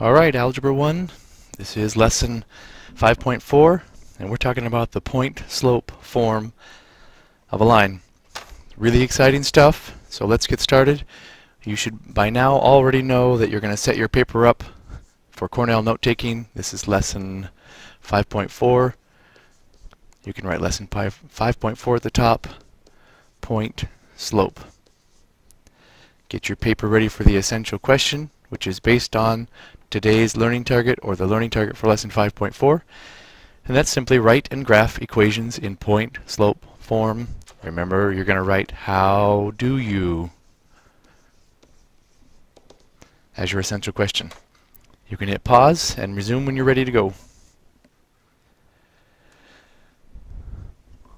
Alright, Algebra 1, this is lesson 5.4, and we're talking about the point-slope form of a line. Really exciting stuff, so let's get started. You should by now already know that you're going to set your paper up for Cornell note-taking. This is lesson 5.4. You can write lesson 5.4 at the top, point-slope. Get your paper ready for the essential question, which is based on today's learning target, or the learning target for lesson 5.4, and that's simply write and graph equations in point-slope form. Remember, you're going to write how do you as your essential question. You can hit pause and resume when you're ready to go.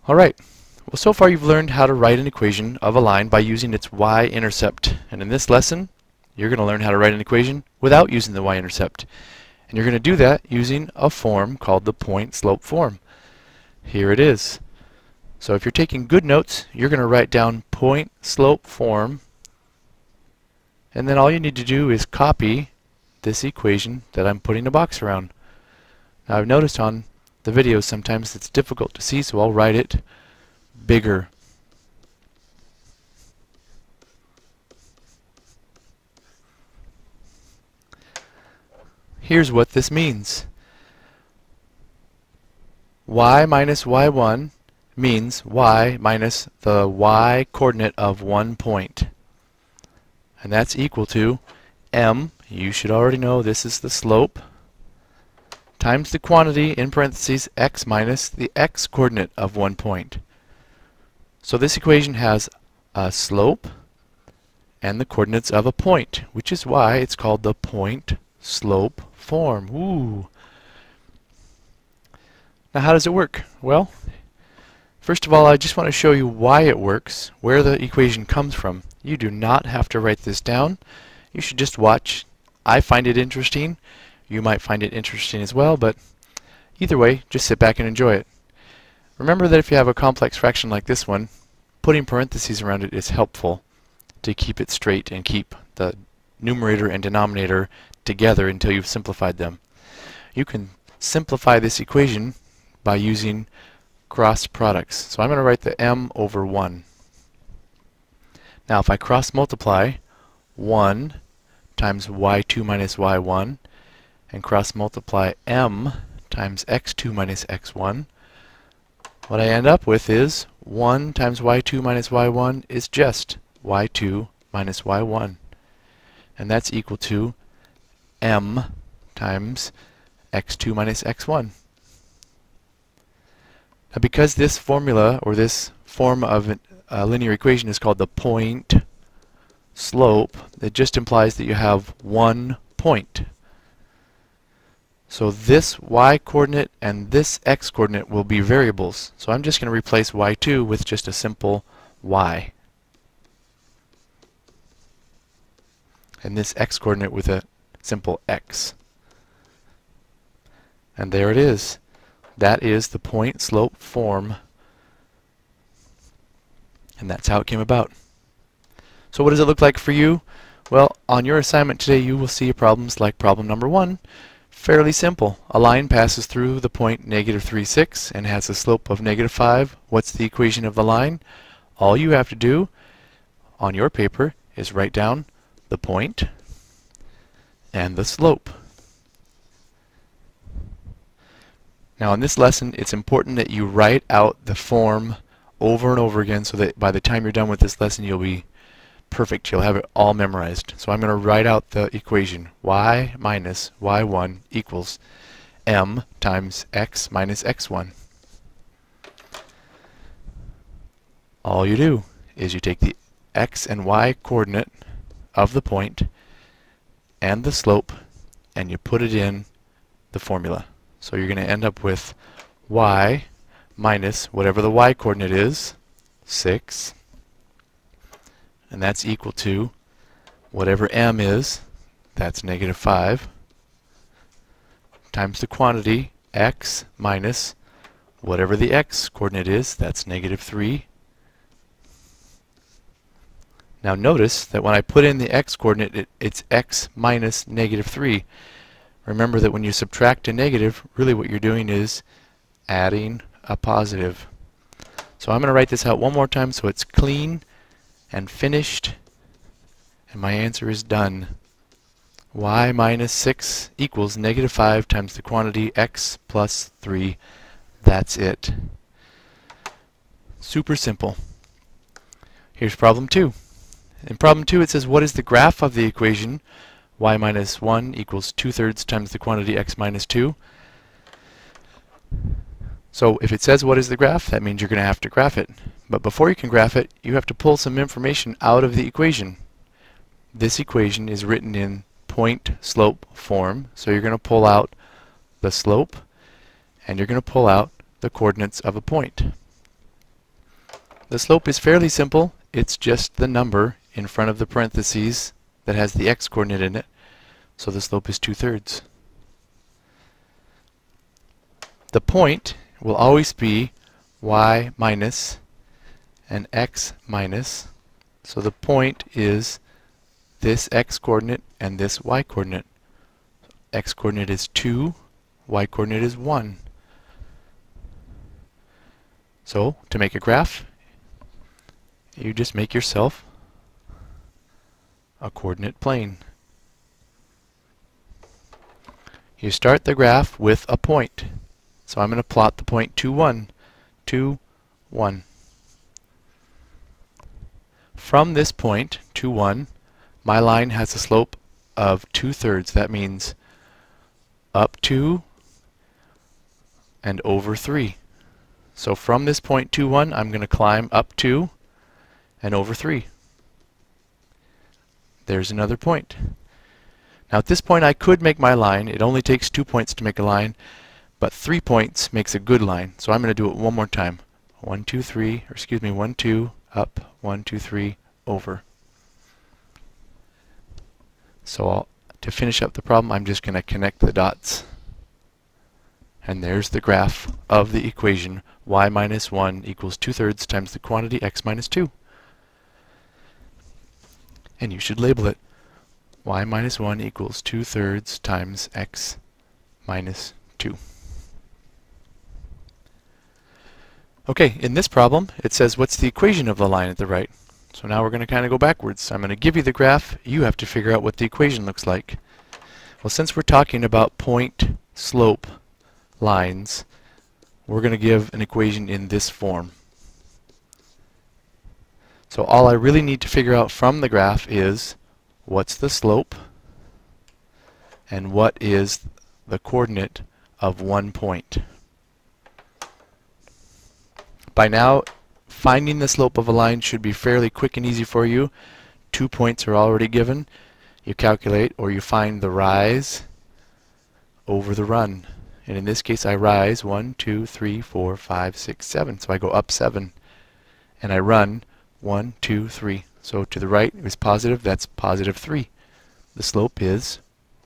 Alright, well, so far you've learned how to write an equation of a line by using its y-intercept, and in this lesson you're going to learn how to write an equation without using the y-intercept. And you're going to do that using a form called the point-slope form. Here it is. So if you're taking good notes, you're going to write down point-slope form, and then all you need to do is copy this equation that I'm putting a box around. Now, I've noticed on the videos sometimes it's difficult to see, so I'll write it bigger. Here's what this means. Y minus y1 means y minus the y coordinate of one point. And that's equal to m, you should already know this is the slope, times the quantity in parentheses x minus the x coordinate of one point. So this equation has a slope and the coordinates of a point, which is why it's called the point-slope form. Ooh. Now how does it work? Well, first of all, I just want to show you why it works, where the equation comes from. You do not have to write this down. You should just watch. I find it interesting. You might find it interesting as well, but either way, just sit back and enjoy it. Remember that if you have a complex fraction like this one, putting parentheses around it is helpful to keep it straight and keep the numerator and denominator together until you've simplified them. You can simplify this equation by using cross products. So I'm going to write the m over 1. Now if I cross multiply 1 times y2 minus y1 and cross multiply m times x2 minus x1, what I end up with is 1 times y2 minus y1 is just y2 minus y1. And that's equal to m times x2 minus x1. Now because this formula, or this form of a linear equation, is called the point-slope, it just implies that you have one point. So this y-coordinate and this x-coordinate will be variables. So I'm just going to replace y2 with just a simple y. And this x-coordinate with a simple x. And there it is. That is the point-slope form. And that's how it came about. So what does it look like for you? Well, on your assignment today you will see problems like problem number 1. Fairly simple. A line passes through the point -3, 6 and has a slope of -5. What's the equation of the line? All you have to do on your paper is write down the point and the slope. Now in this lesson it's important that you write out the form over and over again so that by the time you're done with this lesson you'll be perfect. You'll have it all memorized. So I'm going to write out the equation. Y minus y1 equals m times x minus x1. All you do is you take the x and y coordinate of the point and the slope and you put it in the formula. So you're going to end up with y minus whatever the y coordinate is, 6, and that's equal to whatever m is, that's -5, times the quantity x minus whatever the x coordinate is, that's -3. Now notice that when I put in the x coordinate, it's x minus -3. Remember that when you subtract a negative, really what you're doing is adding a positive. So I'm going to write this out one more time so it's clean and finished, and my answer is done. Y minus 6 equals negative 5 times the quantity x plus 3. That's it. Super simple. Here's problem 2. In problem 2 it says, what is the graph of the equation y minus 1 equals 2/3 times the quantity x minus 2? So if it says what is the graph, that means you're going to have to graph it. But before you can graph it, you have to pull some information out of the equation. This equation is written in point-slope form, so you're going to pull out the slope and you're going to pull out the coordinates of a point. The slope is fairly simple. It's just the number in front of the parentheses that has the x-coordinate in it, so the slope is 2/3. The point will always be y minus and x minus, so the point is this x-coordinate and this y-coordinate. X-coordinate is 2, y-coordinate is 1. So, to make a graph, you just make yourself a coordinate plane. You start the graph with a point. So I'm going to plot the point 2, 1, 2, 1. From this point, 2, 1, my line has a slope of 2/3. That means up 2 and over 3. So from this point 2, 1, I'm going to climb up 2 and over 3. There's another point. Now at this point I could make my line. It only takes 2 points to make a line, but 3 points makes a good line. So I'm going to do it one more time. 1, 2, 3, or excuse me, 1, 2, up, 1, 2, 3, over. So to finish up the problem, I'm just going to connect the dots. And there's the graph of the equation y minus 1 equals 2/3 times the quantity x minus 2. And you should label it y minus 1 equals 2/3 times x minus 2. Okay, in this problem, it says what's the equation of the line at the right? So now we're going to kind of go backwards. I'm going to give you the graph. You have to figure out what the equation looks like. Well, since we're talking about point-slope lines, we're going to give an equation in this form. So all I really need to figure out from the graph is what's the slope and what is the coordinate of one point. By now, finding the slope of a line should be fairly quick and easy for you. 2 points are already given. You calculate or you find the rise over the run. And in this case I rise 1, 2, 3, 4, 5, 6, 7. So I go up 7. And I run 1, 2, 3. So to the right is positive, that's positive 3. The slope is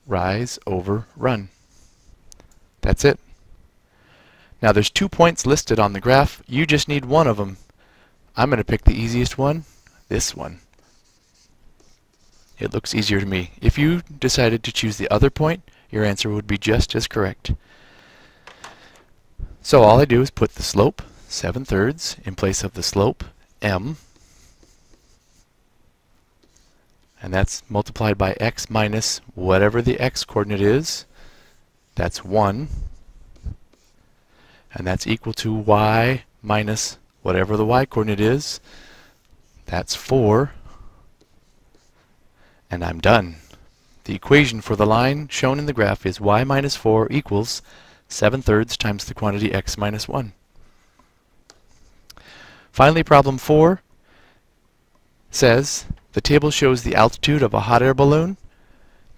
rise over run. That's it. Now there's 2 points listed on the graph. You just need one of them. I'm going to pick the easiest one, this one. It looks easier to me. If you decided to choose the other point, your answer would be just as correct. So all I do is put the slope, 7/3, in place of the slope, m. And that's multiplied by x minus whatever the x-coordinate is. That's 1. And that's equal to y minus whatever the y-coordinate is. That's 4. And I'm done. The equation for the line shown in the graph is y minus 4 equals 7/3 times the quantity x minus 1. Finally, problem 4 says the table shows the altitude of a hot air balloon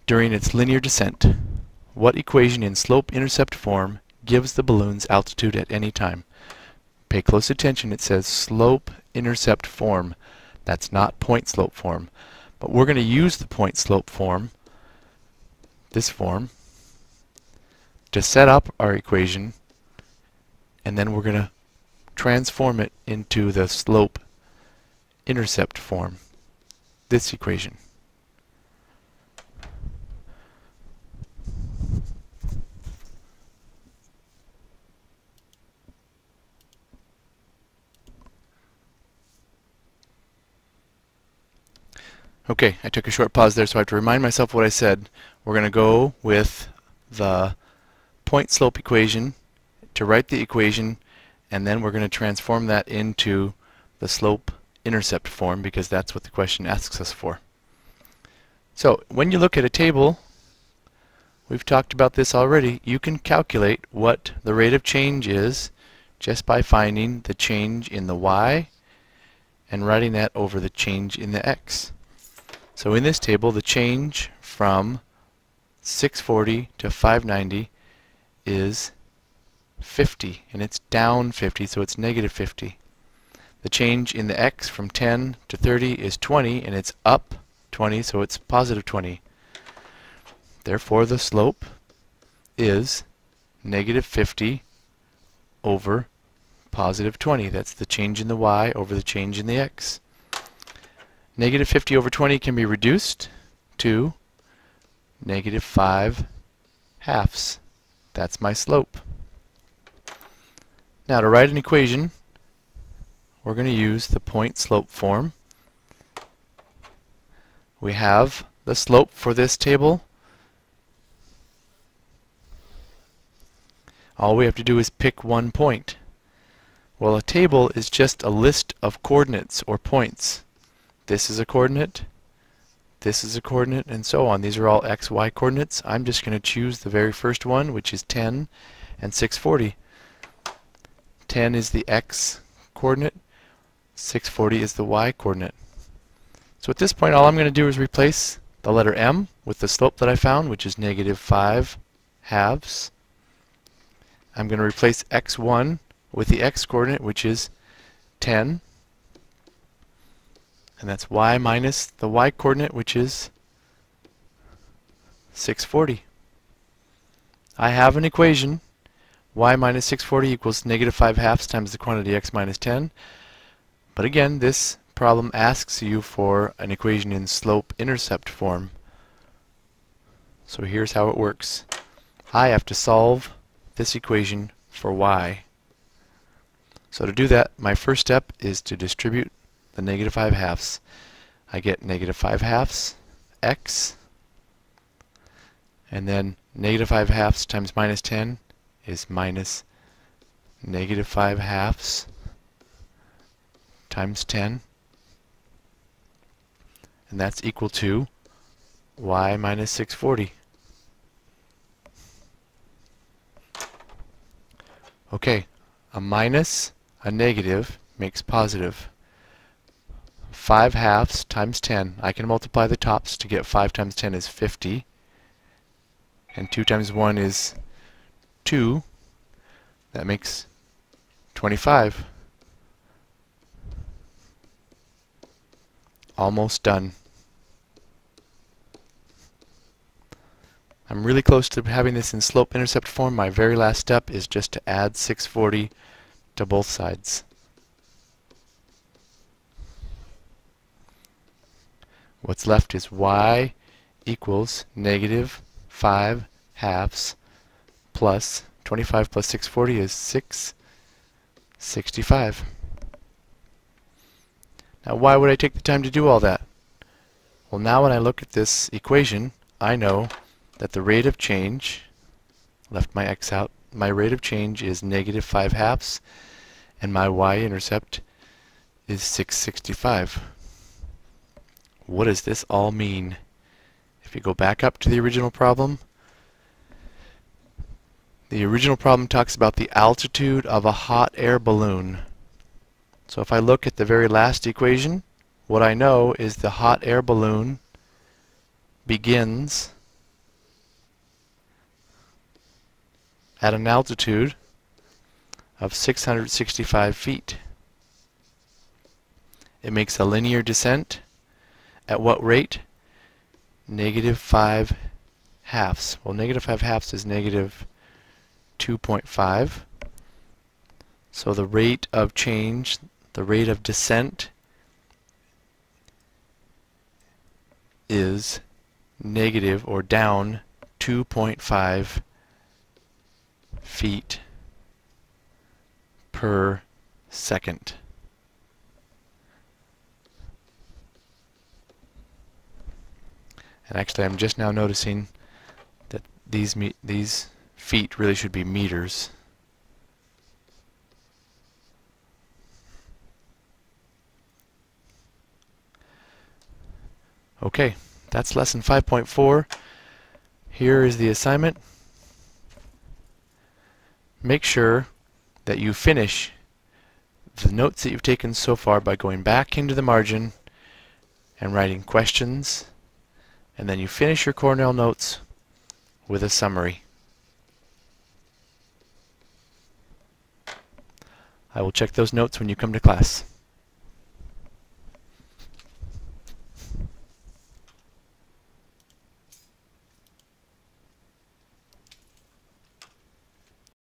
during its linear descent. What equation in slope-intercept form gives the balloon's altitude at any time? Pay close attention. It says slope-intercept form. That's not point-slope form. But we're going to use the point-slope form, this form, to set up our equation, and then we're going to transform it into the slope-intercept form, this equation. Okay, I took a short pause there, so I have to remind myself what I said. We're going to go with the point slope equation to write the equation, and then we're going to transform that into the slope intercept form because that's what the question asks us for. So when you look at a table, we've talked about this already, you can calculate what the rate of change is just by finding the change in the y and writing that over the change in the x. So in this table, the change from 640 to 590 is 50, and it's down 50, so it's negative 50. The change in the x from 10 to 30 is 20, and it's up 20, so it's positive 20. Therefore, the slope is negative 50 over positive 20. That's the change in the y over the change in the x. Negative 50 over 20 can be reduced to negative 5 halves. That's my slope. Now to write an equation, we're going to use the point-slope form. We have the slope for this table. All we have to do is pick one point. Well, a table is just a list of coordinates or points. This is a coordinate, this is a coordinate, and so on. These are all x, y coordinates. I'm just going to choose the very first one, which is 10 and 640. 10 is the x coordinate, 640 is the y coordinate. So at this point, all I'm going to do is replace the letter m with the slope that I found, which is negative 5 halves. I'm going to replace x1 with the x coordinate, which is 10. And that's y minus the y coordinate, which is 640. I have an equation. Y minus 640 equals negative 5 halves times the quantity x minus 10. But again, this problem asks you for an equation in slope-intercept form. So here's how it works. I have to solve this equation for y. So to do that, my first step is to distribute the negative 5 halves. I get negative 5 halves x, and then negative 5 halves times minus 10 is minus negative 5 halves times 10, and that's equal to y minus 640. Okay, a minus, a negative makes positive. 5 halves times 10. I can multiply the tops to get 5 times 10 is 50. And 2 times 1 is 2. That makes 25. Almost done. I'm really close to having this in slope-intercept form. My very last step is just to add 640 to both sides. What's left is y equals negative 5 halves plus 25 plus 640 is 665. Now why would I take the time to do all that? Well, now when I look at this equation, I know that the rate of change, left my x out, my rate of change is negative 5 halves, and my y-intercept is 665. What does this all mean? If you go back up to the original problem talks about the altitude of a hot air balloon. So if I look at the very last equation, what I know is the hot air balloon begins at an altitude of 665 feet. It makes a linear descent. At what rate? Negative 5 halves. Well, negative 5 halves is negative 2.5. So the rate of change, the rate of descent, is negative or down 2.5 feet per second. And actually, I'm just now noticing that these feet really should be meters. Okay, that's lesson 5.4. Here is the assignment. Make sure that you finish the notes that you've taken so far by going back into the margin and writing questions, and then you finish your Cornell notes with a summary. I will check those notes when you come to class.